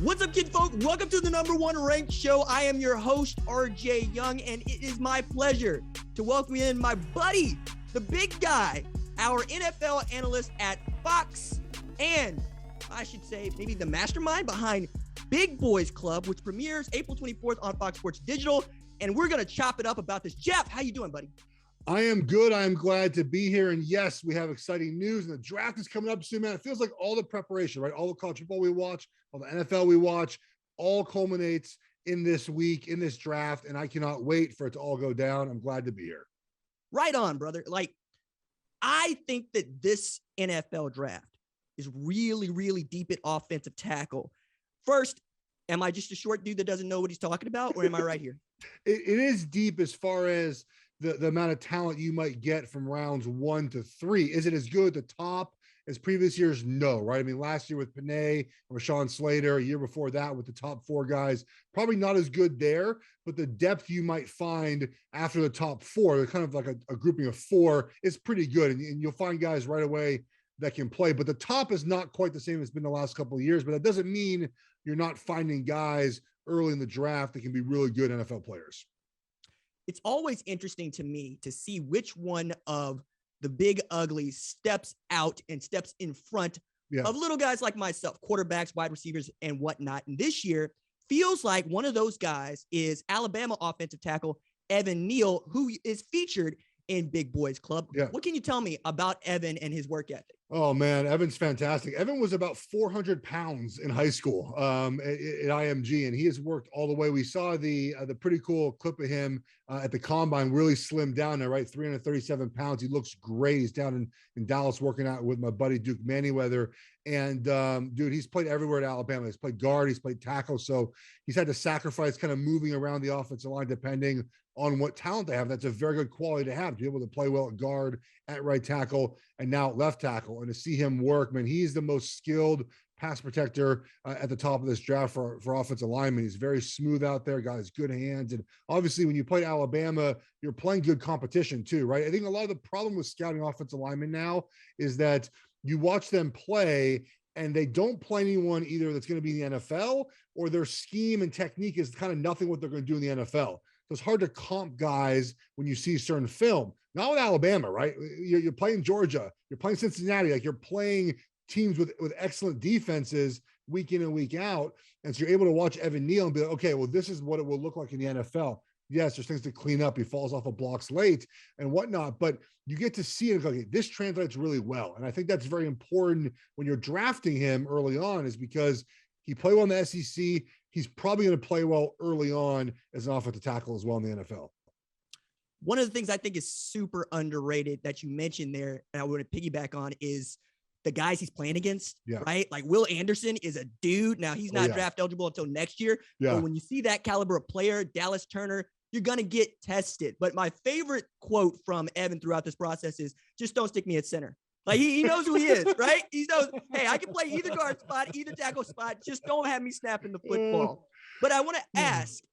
What's up, kid folk? Welcome to the #1 ranked show. I am your host, RJ Young, and it is my pleasure to welcome in my buddy, the big guy, our NFL analyst at Fox, and I should say maybe the mastermind behind Big Boys Club, which premieres April 24th on Fox Sports Digital, and we're going to chop it up about this. Geoff, how you doing, buddy? I am good. I am glad to be here. And yes, we have exciting news, and the draft is coming up soon, man. It feels like all the preparation, right? All the college football we watch, all the NFL we watch, all culminates in this week, in this draft. And I cannot wait for it to all go down. I'm glad to be here. Right on, brother. Like, I think that this NFL draft is really, really deep at offensive tackle. First, am I just a short dude that doesn't know what he's talking about, or am I right here? It is deep as far as the amount of talent you might get from rounds 1 to 3. Is it as good at the top as previous years? No, right? I mean, last year with Panay, Rashawn Slater, a year before that with the top 4 guys, probably not as good there, but the depth you might find after the top 4, they're kind of like a grouping of 4, is pretty good. And you'll find guys right away that can play, but the top is not quite the same as it's been the last couple of years, but that doesn't mean you're not finding guys early in the draft that can be really good NFL players. It's always interesting to me to see which one of the big uglies steps out and steps in front of little guys like myself, quarterbacks, wide receivers, and whatnot. And this year feels like one of those guys is Alabama offensive tackle Evan Neal, who is featured in Big Boys Club. Yeah. What can you tell me about Evan and his work ethic? Oh man, Evan's fantastic. Evan was about 400 pounds in high school at IMG, and he has worked all the way. We saw the pretty cool clip of him at the combine, really slimmed down there, right? 337 pounds. He looks great. He's down in Dallas working out with my buddy Duke Manyweather. And dude, he's played everywhere at Alabama. He's played guard, he's played tackle. So he's had to sacrifice kind of moving around the offensive line depending on what talent they have. That's a very good quality to have, to be able to play well at guard, at right tackle, and now at left tackle. And to see him work, man, he's the most skilled pass protector at the top of this draft for offensive linemen. He's very smooth out there, got his good hands. And obviously when you play Alabama, you're playing good competition too, right? I think a lot of the problem with scouting offensive linemen now is that you watch them play and they don't play anyone either that's going to be in the NFL, or their scheme and technique is kind of nothing what they're going to do in the NFL. So it's hard to comp guys when you see certain film. Not with Alabama, right? You're playing Georgia, you're playing Cincinnati, like you're playing teams with excellent defenses week in and week out. And so you're able to watch Evan Neal and be like, okay, well, this is what it will look like in the NFL. Yes, there's things to clean up. He falls off of blocks late and whatnot, but you get to see it. Okay, this translates really well. And I think that's very important when you're drafting him early on, is because he played well in the SEC. He's probably going to play well early on as an offensive tackle as well in the NFL. One of the things I think is super underrated that you mentioned there, and I want to piggyback on, is the guys he's playing against, right? Like Will Anderson is a dude. Now he's not draft eligible until next year. But when you see that caliber of player, Dallas Turner, you're going to get tested. But my favorite quote from Evan throughout this process is, just don't stick me at center. Like he knows who he is, right? He knows, hey, I can play either guard spot, either tackle spot. Just don't have me snapping the football. But I want to ask,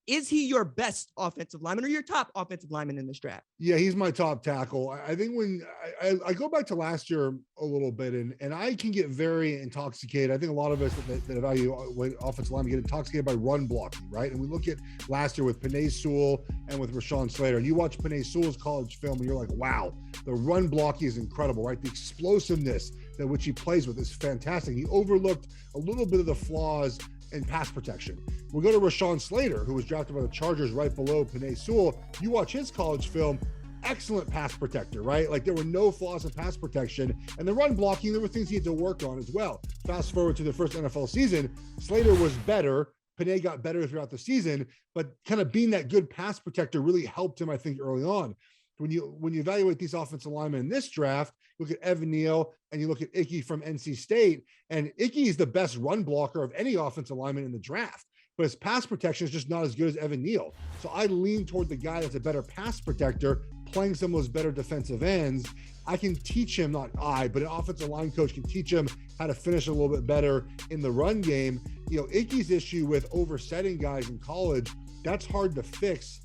is he your best offensive lineman or your top offensive lineman in this draft? Yeah, he's my top tackle. I think when I go back to last year a little bit, and I can get very intoxicated. I think a lot of us that evaluate offensive linemen get intoxicated by run blocking, right? And we look at last year with Panay Sewell and with Rashawn Slater. You watch Panay Sewell's college film and you're like, wow, the run blocking is incredible, right? The explosiveness that which he plays with is fantastic. He overlooked a little bit of the flaws in pass protection. We go to Rashawn Slater, who was drafted by the Chargers right below Panay Sewell. You watch his college film, excellent pass protector, right? Like there were no flaws in pass protection. And the run blocking, there were things he had to work on as well. Fast forward to the first NFL season, Slater was better. Panay got better throughout the season, but kind of being that good pass protector really helped him, I think, early on. When you evaluate these offensive linemen in this draft, look at Evan Neal and you look at Ickey from NC State, and Ickey is the best run blocker of any offensive lineman in the draft, but his pass protection is just not as good as Evan Neal. So I lean toward the guy that's a better pass protector, playing some of those better defensive ends. I can teach him, but an offensive line coach can teach him how to finish a little bit better in the run game. You know, Ickey's issue with oversetting guys in college, that's hard to fix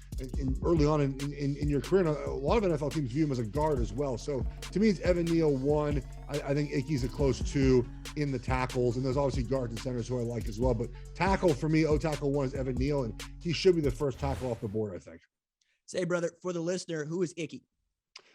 early on in your career. And a lot of NFL teams view him as a guard as well. So to me, it's Evan Neal 1. I think Ickey's a close 2 in the tackles. And there's obviously guards and centers who I like as well. But tackle for me, tackle 1 is Evan Neal. And he should be the first tackle off the board, I think. Say, brother, for the listener, who is Ickey?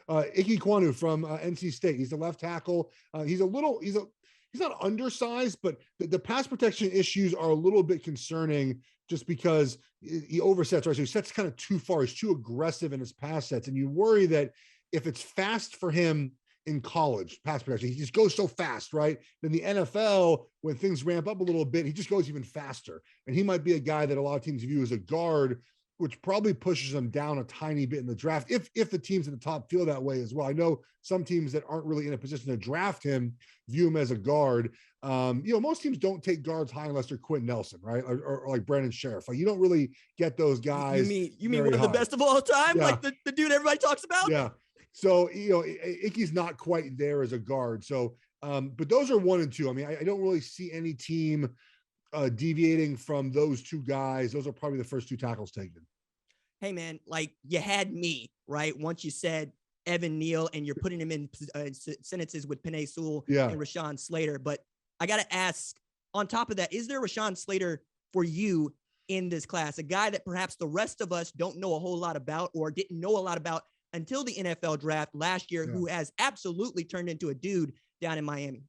Ekwonu from NC State. He's a left tackle. He's not undersized, but the pass protection issues are a little bit concerning just because he oversets, right? So he sets kind of too far. He's too aggressive in his pass sets. And you worry that if it's fast for him in college, pass protection, he just goes so fast, right? Then the NFL, when things ramp up a little bit, he just goes even faster. And he might be a guy that a lot of teams view as a guard, which probably pushes him down a tiny bit in the draft if the teams at the top feel that way as well. I know some teams that aren't really in a position to draft him view him as a guard. Most teams don't take guards high unless they're Quentin Nelson, right? Or like Brandon Sheriff. Like, you don't really get those guys. You mean one of the best of all time? Yeah. Like the dude everybody talks about? Yeah. So, Ickey's not quite there as a guard. So, but those are 1 and 2. I mean, I don't really see any team deviating from those 2 guys. Those are probably the first 2 tackles taken. Hey man, like you had me right once you said Evan Neal and you're putting him in sentences with Penei Sewell and Rashawn Slater. But I got to ask, on top of that, is there Rashawn Slater for you in this class? A guy that perhaps the rest of us don't know a whole lot about or didn't know a lot about until the NFL draft last year, who has absolutely turned into a dude down in Miami?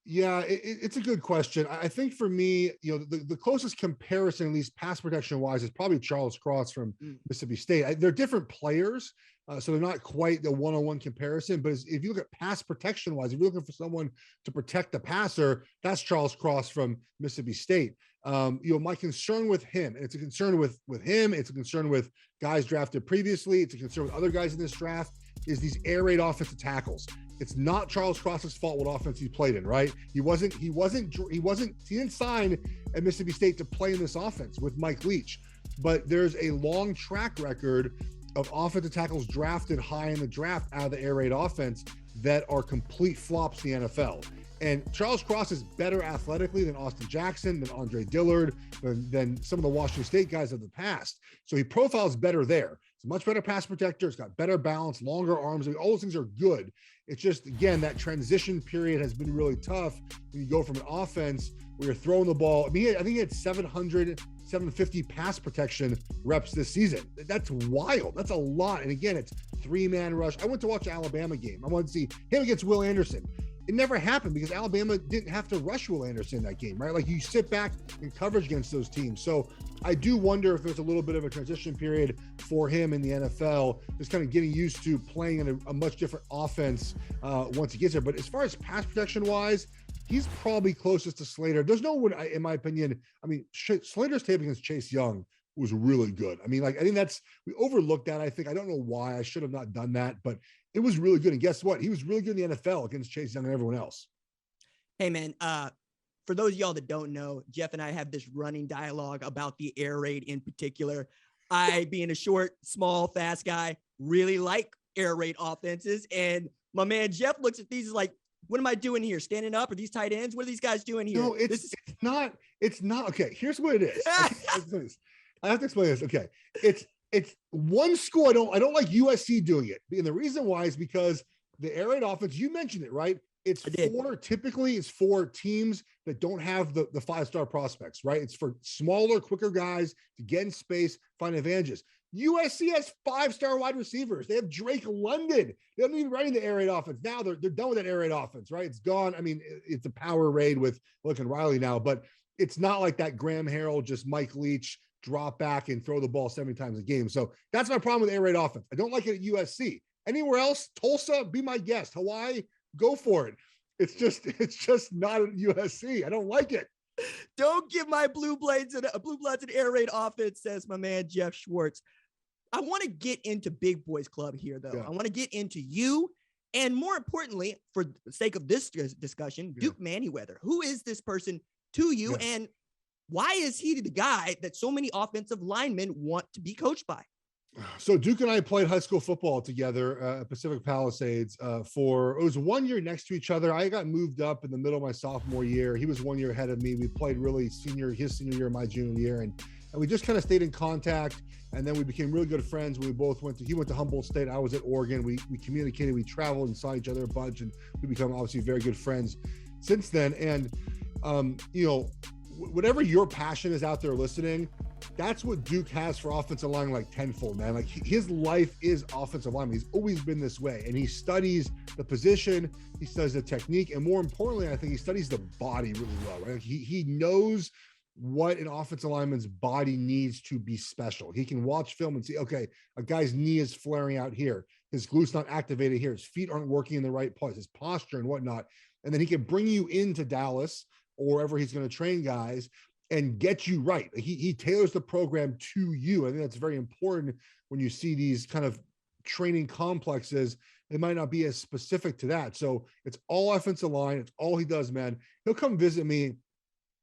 Yeah, it's a good question. I think for me, the closest comparison, at least pass protection wise, is probably Charles Cross from Mississippi State. They're different players, so they're not quite the one-on-one comparison. But if you look at pass protection wise, if you're looking for someone to protect the passer, that's Charles Cross from Mississippi State. My concern with him, and it's a concern with him, it's a concern with guys drafted previously, it's a concern with other guys in this draft, is these air raid offensive tackles. It's not Charles Cross's fault what offense he played in, right? He didn't sign at Mississippi State to play in this offense with Mike Leach. But there's a long track record of offensive tackles drafted high in the draft out of the air raid offense that are complete flops in the NFL. And Charles Cross is better athletically than Austin Jackson, than Andre Dillard, than some of the Washington State guys of the past. So he profiles better there. He's a much better pass protector. It's got better balance, longer arms. I mean, all those things are good. It's just, again, that transition period has been really tough when you go from an offense where you're throwing the ball. I mean, I think he had 750 pass protection reps this season. That's wild. That's a lot. And again, it's 3-man rush. I went to watch an Alabama game. I wanted to see him against Will Anderson. It never happened because Alabama didn't have to rush Will Anderson in that game, right? Like, you sit back in coverage against those teams. So I do wonder if there's a little bit of a transition period for him in the NFL, just kind of getting used to playing in a much different offense once he gets there. But as far as pass protection wise, he's probably closest to Slater. There's no one, in my opinion. I mean, Slater's tape against Chase Young was really good. I mean, like, I think we overlooked that. I think, I don't know why I should have not done that, but it was really good. And guess what? He was really good in the NFL against Chase Young and everyone else. Hey man, for those of y'all that don't know, Geoff and I have this running dialogue about the air raid in particular. I, being a short, small, fast guy, really like air raid offenses. And my man Geoff looks at these like, what am I doing here? Standing up? Are these tight ends? What are these guys doing here? No, it's not. Okay, here's what it is. I have to explain this. Okay, it's one school. I don't like USC doing it. And the reason why is because the air raid offense, you mentioned it, right? Typically it's for teams that don't have the 5-star prospects, right? It's for smaller, quicker guys to get in space, find advantages. USC has 5-star wide receivers. They have Drake London. They don't even running the air raid offense. Now they're done with that air raid offense, right? It's gone. I mean, it's a power raid with Lincoln Riley now, but it's not like that Graham Harrell, just Mike Leach, drop back and throw the ball 70 times a game. So that's my problem with air raid offense. I don't like it at USC. Anywhere else, Tulsa, be my guest. Hawaii, go for it. It's just not at USC. I don't like it. Don't give my blue bloods an air raid offense, says my man Geoff Schwartz. I want to get into Big Boys Club here, though. Yeah. I want to get into you, and more importantly, for the sake of this discussion, Duke Manyweather. Who is this person to you, and why is he the guy that so many offensive linemen want to be coached by? So Duke and I played high school football together at Pacific Palisades it was 1 year next to each other. I got moved up in the middle of my sophomore year. He was 1 year ahead of me. We played really his senior year, my junior year. And and we just kind of stayed in contact. And then we became really good friends. He went to Humboldt State. I was at Oregon. We communicated, we traveled and saw each other a bunch, and we become obviously very good friends since then. And, whatever your passion is out there listening, that's what Duke has for offensive line, like tenfold, man. Like his life is offensive line. He's always been this way, and he studies the position, he studies the technique, and more importantly, I think he studies the body really well, right? Like he knows what an offensive lineman's body needs to be special. He can watch film and see, okay, a guy's knee is flaring out here, his glute's not activated here, his feet aren't working in the right place, his posture and whatnot. And then he can bring you into Dallas or wherever he's going to train guys and get you right. He tailors the program to you. I think that's very important when you see these kind of training complexes. It might not be as specific to that. So it's all offensive line. It's all he does, man. He'll come visit me.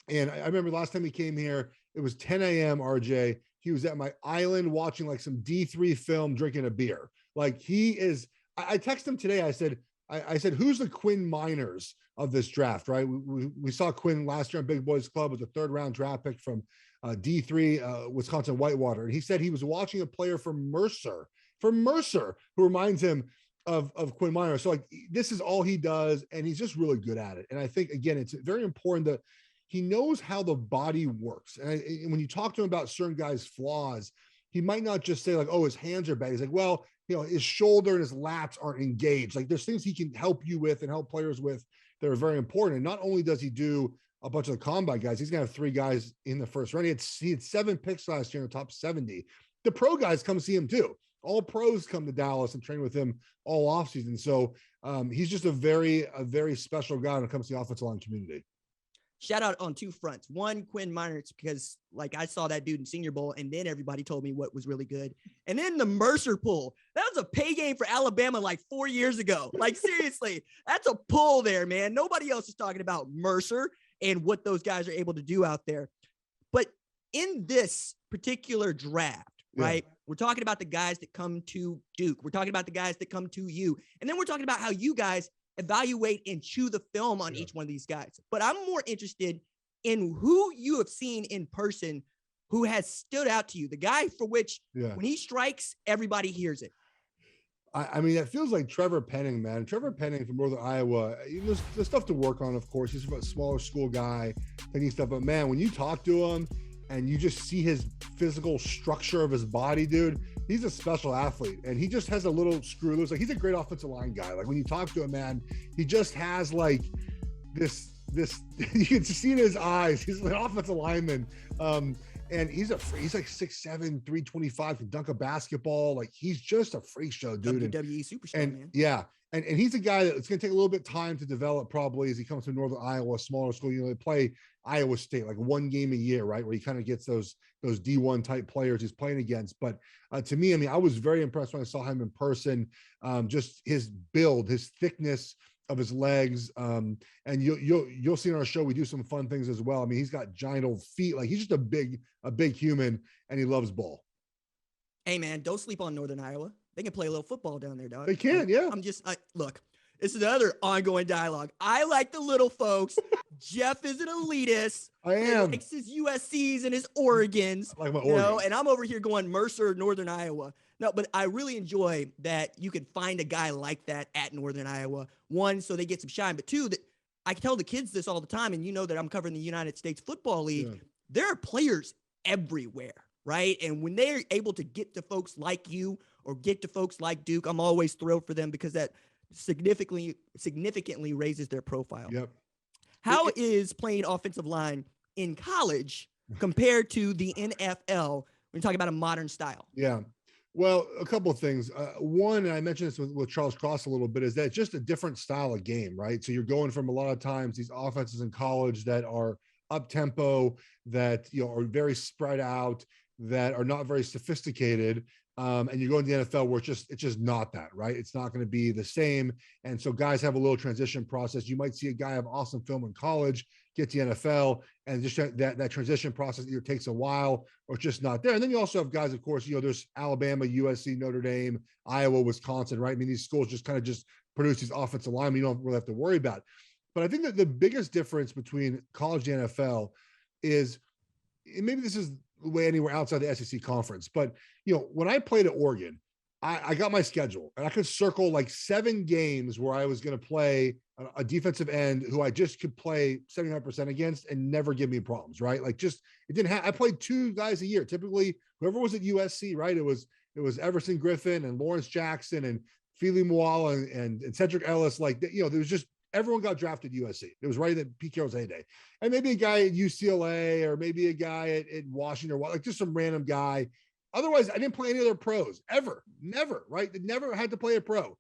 And I remember last time he came here, it was 10 a.m., RJ. He was at my island watching like some D3 film, drinking a beer. Like he is, I texted him today. I said, who's the Quinn Miners of this draft, right? We saw Quinn last year on Big Boys Club with a 3rd round draft pick from D3 Wisconsin Whitewater. And he said he was watching a player from Mercer, who reminds him of Quinn Miners. So like, this is all he does. And he's just really good at it. And I think, again, it's very important that he knows how the body works. And when you talk to him about certain guys' flaws, he might not just say like, oh, his hands are bad. He's like, well, his shoulder and his lats aren't engaged. Like there's things he can help you with and help players with that are very important. And not only does he do a bunch of the combine guys, he's going to have 3 guys in the first round. He had 7 picks last year in the top 70. The pro guys come see him too. All pros come to Dallas and train with him all offseason. So he's just a very special guy when it comes to the offensive line community. Shout out on 2 fronts. One, Quinn Miners, because like I saw that dude in Senior Bowl, and then everybody told me what was really good. And then the Mercer pull. That was a pay game for Alabama like 4 years ago. Like seriously, that's a pull there, man. Nobody else is talking about Mercer and what those guys are able to do out there. But in this particular draft, right, we're talking about the guys that come to Duke. We're talking about the guys that come to you. And then we're talking about how you guys evaluate and chew the film on each one of these guys. But I'm more interested in who you have seen in person who has stood out to you, the guy for which when he strikes, everybody hears it. I mean, that feels like Trevor Penning, man. Trevor Penning from Northern Iowa. There's stuff to work on, of course. He's a smaller school guy, taking stuff. But man, when you talk to him and you just see his physical structure of his body, dude, he's a special athlete, and he just has a little screw loose. Like he's a great offensive line guy. Like when you talk to him, man, he just has like this, you can see in his eyes, he's an offensive lineman. And he's like 6'7", 325, can dunk a basketball. Like he's just a freak show, dude. WWE superstar, man. Yeah. And he's a guy that's going to take a little bit of time to develop probably as he comes to Northern Iowa, a smaller school. They play Iowa State like 1 game a year, right? Where he kind of gets those D1 type players he's playing against. But to me, I mean, I was very impressed when I saw him in person. Just his build, his thickness of his legs. And you'll see in our show, we do some fun things as well. I mean, he's got giant old feet. Like he's just a big human, and he loves ball. Hey man, don't sleep on Northern Iowa. They can play a little football down there, dog. They can, yeah. Look, this is another ongoing dialogue. I like the little folks. Geoff is an elitist. I am. He likes his USCs and his Oregons. I like my Oregon. And I'm over here going Mercer, Northern Iowa. No, but I really enjoy that you can find a guy like that at Northern Iowa. 1, so they get some shine. But 2, that I tell the kids this all the time, and you know that I'm covering the United States Football League. Yeah. There are players everywhere, right? And when they're able to get to folks like you or get to folks like Duke, I'm always thrilled for them because that significantly raises their profile. Yep. How is playing offensive line in college compared to the NFL when you're talking about a modern style? Yeah. Well, a couple of things. One, and I mentioned this with Charles Cross a little bit, is that it's just a different style of game, right? So you're going from a lot of times these offenses in college that are up tempo, that are very spread out, that are not very sophisticated. And you go into the NFL where it's just not that, right? It's not going to be the same. And so guys have a little transition process. You might see a guy have awesome film in college, get to the NFL, and just that transition process either takes a while or it's just not there. And then you also have guys, of course, there's Alabama, USC, Notre Dame, Iowa, Wisconsin, right? I mean, these schools just kind of just produce these offensive linemen you don't really have to worry about. But I think that the biggest difference between college and NFL is, and maybe this is anywhere outside the SEC conference. But, when I played at Oregon, I got my schedule and I could circle like 7 games where I was going to play a defensive end who I just could play 75% against and never give me problems, right? Like it didn't have, I played 2 guys a year. Typically whoever was at USC, right? It was Everson Griffin and Lawrence Jackson and Feely Moala and Cedric Ellis. Like, there was just, everyone got drafted at USC. It was right at Pete Carroll's heyday. And maybe a guy at UCLA or maybe a guy at Washington, or like just some random guy. Otherwise, I didn't play any other pros ever, never, right? Never had to play a pro.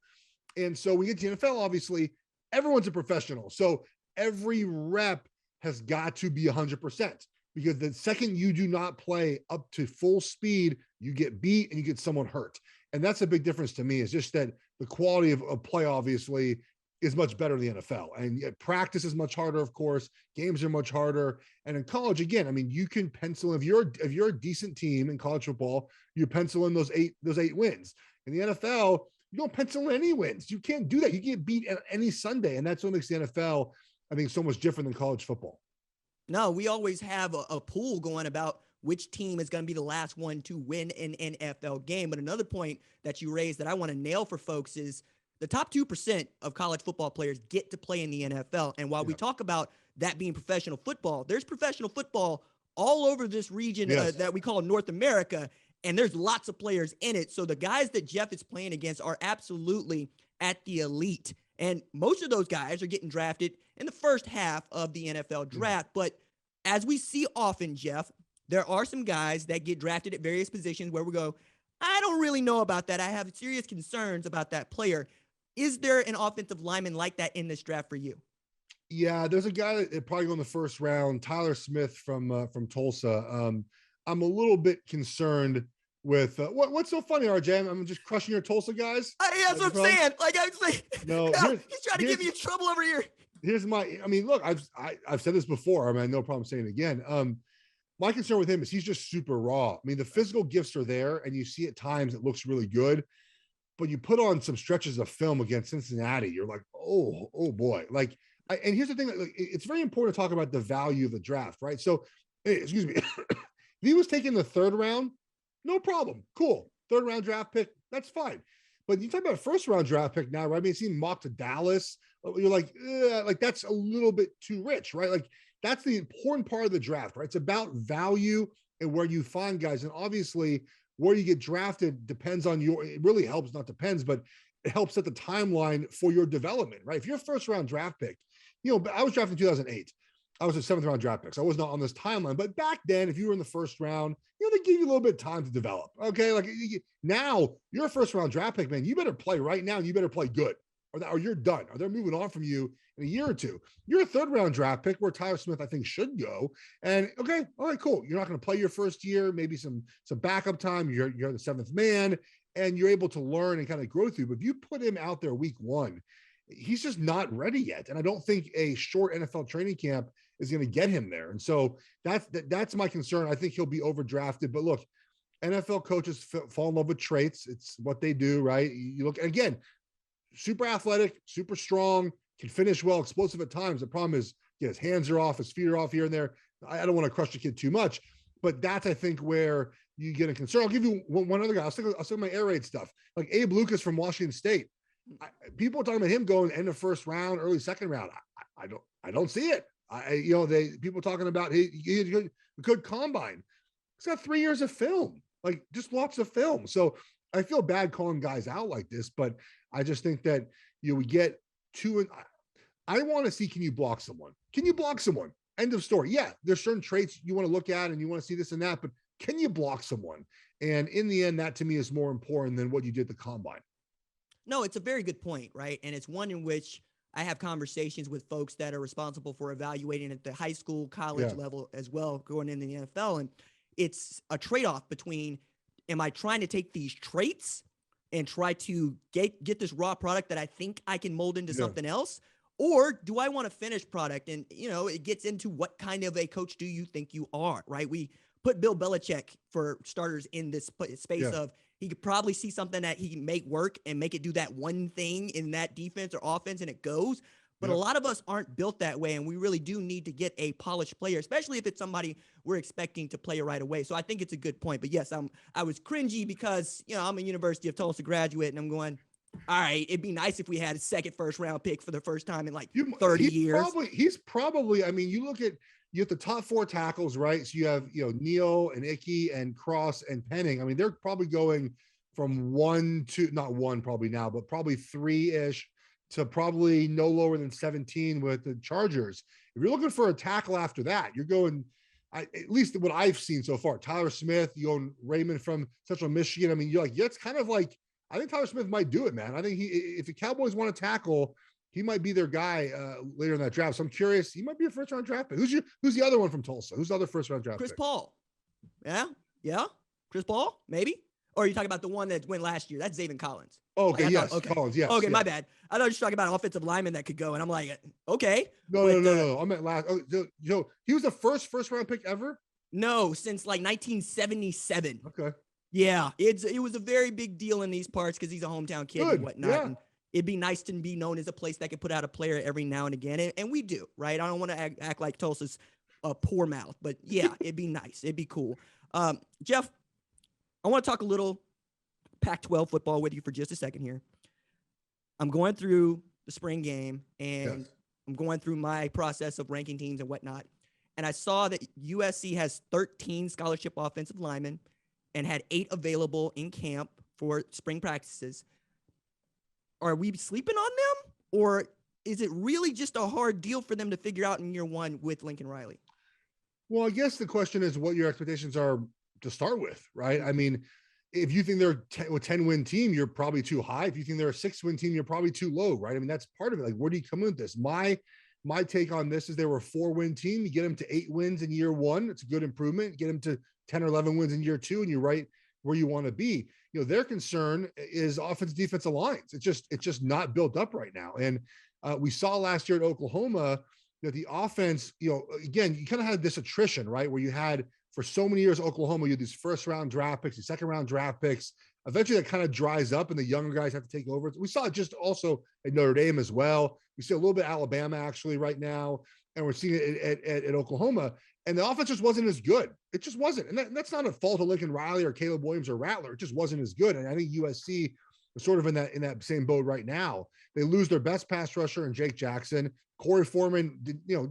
And so we get to the NFL, obviously, everyone's a professional. So every rep has got to be 100%, because the second you do not play up to full speed, you get beat and you get someone hurt. And that's a big difference to me, is just that the quality of play, obviously, is much better in the NFL. And practice is much harder, of course. Games are much harder. And in college, again, I mean, you can pencil, if you're a decent team in college football, you pencil in those eight wins. In the NFL, you don't pencil in any wins. You can't do that. You get beat at any Sunday. And that's what makes the NFL, I think, so much different than college football. No, we always have a pool going about which team is going to be the last one to win an NFL game. But another point that you raised that I want to nail for folks is the top 2% of college football players get to play in the NFL. And while we talk about that being professional football, there's professional football all over this region that we call North America, and there's lots of players in it. So the guys that Geoff is playing against are absolutely at the elite. And most of those guys are getting drafted in the first half of the NFL draft. But as we see often, Geoff, there are some guys that get drafted at various positions where we go, I don't really know about that. I have serious concerns about that player. Is there an offensive lineman like that in this draft for you? Yeah, there's a guy that probably go in the first round, Tyler Smith from Tulsa. I'm a little bit concerned with what's so funny, RJ? I'm just crushing your Tulsa guys. That's what I'm saying. Like I'm saying, no, he's trying to give me trouble over here. Here's look, I've said this before. I mean, no problem saying it again. My concern with him is he's just super raw. I mean, the physical gifts are there, and you see at times it looks really good. But you put on some stretches of film against Cincinnati, you're like, oh boy. Like, and here's the thing, like, it's very important to talk about the value of the draft, right? So, excuse me, if he was taken the 3rd round, no problem, cool. 3rd round draft pick, that's fine. But you talk about a 1st round draft pick now, right? I mean, it's even mocked to Dallas. You're like that's a little bit too rich, right? Like, that's the important part of the draft, right? It's about value and where you find guys, and obviously, where you get drafted depends on it really helps, not depends, but it helps set the timeline for your development, right? If you're a 1st round draft pick, I was drafted in 2008. I was a 7th round draft pick. So I was not on this timeline, but back then, if you were in the 1st round, they give you a little bit of time to develop. Okay. Like now you're a 1st round draft pick, man. You better play right now. And you better play good or you're done, or they're moving on from you in a year or two. You're a 3rd round draft pick where Tyler Smith, I think, should go. And okay, all right, cool. You're not going to play your first year, maybe some backup time. You're the 7th man, and you're able to learn and kind of grow through. But if you put him out there week 1, he's just not ready yet. And I don't think a short NFL training camp is going to get him there. And so that's my concern. I think he'll be overdrafted. But look, NFL coaches fall in love with traits. It's what they do, right? You look, again, super athletic, super strong, can finish well, explosive at times. The problem is, his hands are off, his feet are off here and there. I don't want to crush the kid too much, but that's, I think, where you get a concern. I'll give you one other guy. I'll stick my air raid stuff. Like Abe Lucas from Washington State. People are talking about him going end of 1st round, early 2nd round. I don't see it. People talking about he could combine. He's got 3 years of film, like just lots of film. So I feel bad calling guys out like this, but I just think that we get to it. I want to see, can you block someone? Can you block someone? End of story. Yeah, there's certain traits you want to look at and you want to see this and that, but can you block someone? And in the end, that to me is more important than what you did at the combine. No, it's a very good point, right? And it's one in which I have conversations with folks that are responsible for evaluating at the high school, college level as well, going into the NFL. And it's a trade-off between, am I trying to take these traits and try to get this raw product that I think I can mold into something else? Or do I want a finished product? And, it gets into what kind of a coach do you think you are, right? We put Bill Belichick, for starters, in this space of he could probably see something that he can make work and make it do that one thing in that defense or offense, and it goes. But a lot of us aren't built that way, and we really do need to get a polished player, especially if it's somebody we're expecting to play right away. So I think it's a good point. But yes, I was cringy because, I'm a University of Tulsa graduate, and I'm going, all right, it'd be nice if we had a second first-round pick for the first time in 30 years. He's probably, I mean, you have the top 4 tackles, right? So you have, Neal and Ickey and Cross and Penning. I mean, they're probably going from 1 to, not 1 probably now, but probably 3-ish to probably no lower than 17 with the Chargers. If you're looking for a tackle after that, you're going, at least what I've seen so far, Tyler Smith, you own Raymond from Central Michigan. I mean, you're like, yeah, it's kind of like, I think Tyler Smith might do it, man. I think if the Cowboys want to tackle, he might be their guy later in that draft. So I'm curious, he might be a first-round draft pick. Who's the other one from Tulsa? Who's the other first-round draft pick? Chris Paul. Yeah. Chris Paul, maybe? Or are you talking about the one that went last year? That's Zaven Collins. Oh, okay, yes, Collins, yes. Okay, my bad. I thought you were talking about an offensive lineman that could go, and I'm like, okay. No. I meant last. He was the first-round pick ever? No, since 1977. Okay. Yeah, it was a very big deal in these parts because he's a hometown kid and whatnot. Yeah. And it'd be nice to be known as a place that could put out a player every now and again, and we do, right? I don't want to act like Tulsa's a poor mouth, but yeah, it'd be nice. It'd be cool. Geoff, I want to talk a little Pac-12 football with you for just a second here. I'm going through the spring game, and I'm going through my process of ranking teams and whatnot, and I saw that USC has 13 scholarship offensive linemen and had 8 available in camp for spring practices. Are we sleeping on them, or is it really just a hard deal for them to figure out in year 1 with Lincoln Riley? Well, I guess the question is what your expectations are to start with, right? I mean, if you think they're a 10-win team, you're probably too high. If you think they're a 6-win team, you're probably too low, right? I mean, that's part of it. Like, where do you come in with this? My take on this is they were a 4-win team. You get them to 8 wins in year 1. It's a good improvement. Get them to 10 or 11 wins in year 2, and you're right where you want to be. Their concern is offense, defensive lines. It's just not built up right now. And we saw last year at Oklahoma that the offense, again, you kind of had this attrition, right? Where you had for so many years, Oklahoma, you had these first-round draft picks, these second-round draft picks. Eventually that kind of dries up and the younger guys have to take over. We saw it just also at Notre Dame as well. We see a little bit at Alabama actually right now, and we're seeing it at Oklahoma. And the offense just wasn't as good. It just wasn't. And that's not a fault of Lincoln Riley or Caleb Williams or Rattler. It just wasn't as good. And I think USC is sort of in that same boat right now. They lose their best pass rusher in Jake Jackson. Corey Foreman,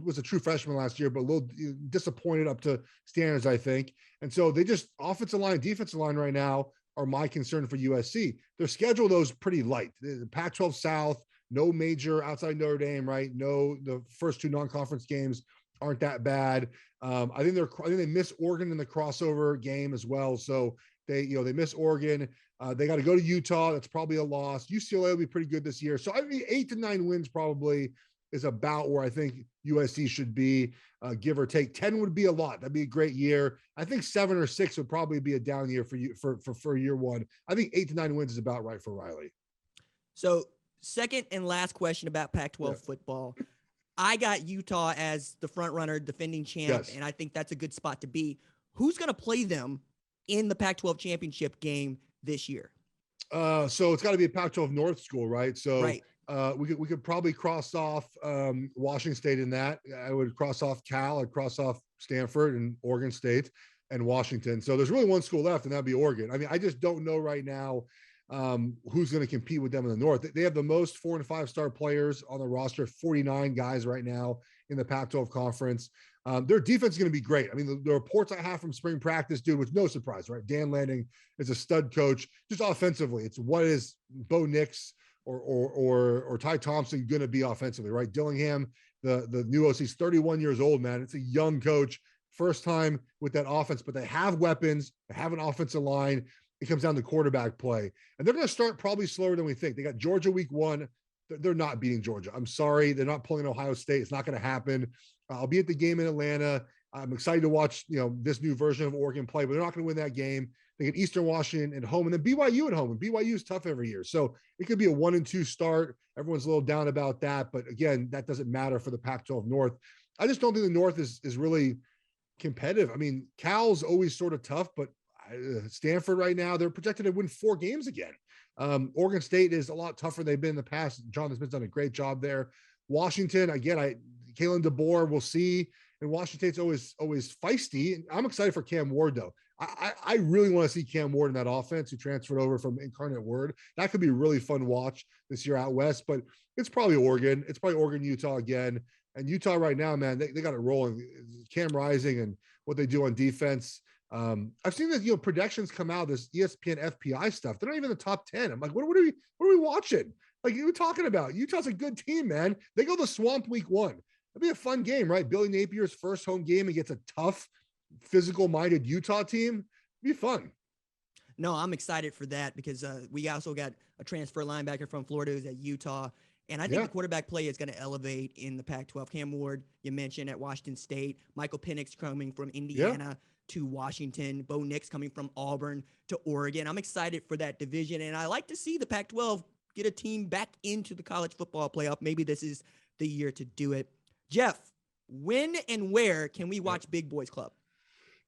was a true freshman last year, but a little disappointed up to standards, I think. And so they just offensive line, defensive line right now are my concern for USC. Their schedule, though, is pretty light. The Pac-12 South, no major outside Notre Dame, right? No, the first 2 non-conference games aren't that bad. I think they miss Oregon in the crossover game as well. So they miss Oregon. They got to go to Utah. That's probably a loss. UCLA will be pretty good this year. So I mean, 8 to 9 wins probably is about where I think USC should be, give or take. 10 would be a lot. That'd be a great year. I think 7 or 6 would probably be a down year for you for year 1. I think 8 to 9 wins is about right for Riley. So second and last question about Pac-12 football. I got Utah as the front runner, defending champ, and I think that's a good spot to be. Who's going to play them in the Pac-12 championship game this year? So it's got to be a Pac-12 North school, right? So we could probably cross off Washington State in that. I would cross off Cal. I'd cross off Stanford and Oregon State and Washington. So there's really one school left, and that'd be Oregon. I mean, I just don't know right now who's going to compete with them in the North. They have the most 4- and 5-star players on the roster, 49 guys right now in the Pac-12 conference. Their defense is going to be great. I mean, the reports I have from spring practice, dude, was no surprise, right? Dan Lanning is a stud coach. Just offensively, it's what is Bo Nix or Ty Thompson going to be offensively, right? Dillingham, the new OC, is 31 years old, man. It's a young coach, first time with that offense, but they have weapons. They have an offensive line. It comes down to quarterback play. And they're going to start probably slower than we think. They got Georgia week 1. They're not beating Georgia. I'm sorry. They're not pulling Ohio State. It's not going to happen. I'll be at the game in Atlanta. I'm excited to watch, this new version of Oregon play, but they're not going to win that game. They get Eastern Washington at home and then BYU at home. And BYU is tough every year. So it could be a 1-2 start. Everyone's a little down about that. But again, that doesn't matter for the Pac-12 North. I just don't think the North is really competitive. I mean, Cal's always sort of tough, but Stanford right now, they're projected to win 4 games again. Oregon State is a lot tougher than they've been in the past. Jonathan Smith's done a great job there. Washington, again, Kalen DeBoer, we'll see. And Washington's always feisty. I'm excited for Cam Ward, though. I really want to see Cam Ward in that offense, who transferred over from Incarnate Word. That could be a really fun watch this year out west, but it's probably Oregon. It's probably Oregon, Utah again. And Utah right now, man, they got it rolling. Cam Rising and what they do on defense. I've seen that, predictions come out, this ESPN FPI stuff. They're not even in the top 10. I'm like, what are we watching? Like, you were talking about, Utah's a good team, man. They go the Swamp week 1. It'll be a fun game, right? Billy Napier's first home game against a tough, physical-minded Utah team. It'll be fun. No, I'm excited for that because we also got a transfer linebacker from Florida who's at Utah. And I think the quarterback play is going to elevate in the Pac-12. Cam Ward, you mentioned, at Washington State. Michael Penix coming from Indiana to Washington. Bo Nix coming from Auburn to Oregon. I'm excited for that division. And I like to see the Pac-12 get a team back into the college football playoff. Maybe this is the year to do it. Geoff, when and where can we watch Big Boys Club?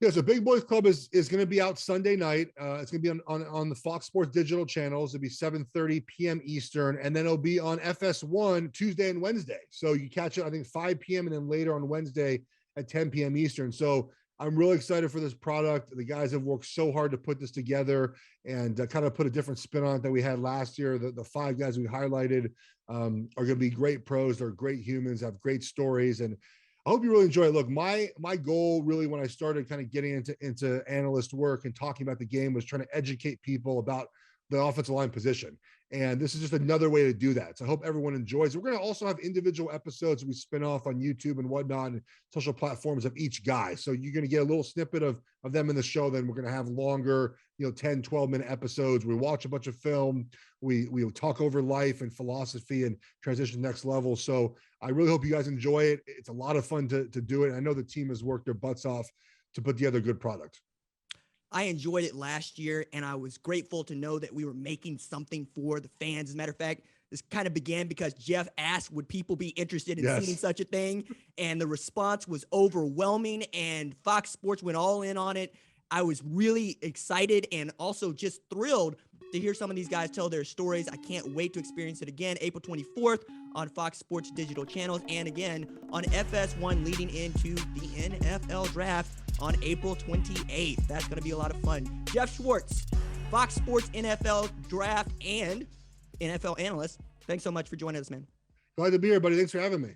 Yeah, so Big Boys Club is going to be out Sunday night. It's going to be on the Fox Sports digital channels. It'll be 7:30 p.m. Eastern, and then it'll be on FS1 Tuesday and Wednesday. So you catch it, I think, 5 p.m. and then later on Wednesday at 10 p.m. Eastern. So I'm really excited for this product. The guys have worked so hard to put this together and kind of put a different spin on it than we had last year. The 5 guys we highlighted are going to be great pros. They're great humans, have great stories, and I hope you really enjoy it. Look, my goal really when I started kind of getting into analyst work and talking about the game was trying to educate people about the offensive line position. And this is just another way to do that. So I hope everyone enjoys. We're going to also have individual episodes we spin off on YouTube and whatnot and social platforms of each guy. So you're going to get a little snippet of them in the show. Then we're going to have longer, 10, 12-minute episodes. We watch a bunch of film. We talk over life and philosophy and transition next level. So I really hope you guys enjoy it. It's a lot of fun to do it. I know the team has worked their butts off to put together a good product. I enjoyed it last year, and I was grateful to know that we were making something for the fans. As a matter of fact, this kind of began because Geoff asked, would people be interested in seeing such a thing? And the response was overwhelming, and Fox Sports went all in on it. I was really excited and also just thrilled to hear some of these guys tell their stories. I can't wait to experience it again, April 24th on Fox Sports digital channels, and again on FS1 leading into the NFL draft on April 28th. That's going to be a lot of fun. Geoff Schwartz, Fox Sports NFL draft and NFL analyst. Thanks so much for joining us, man. Glad to be here, buddy. Thanks for having me.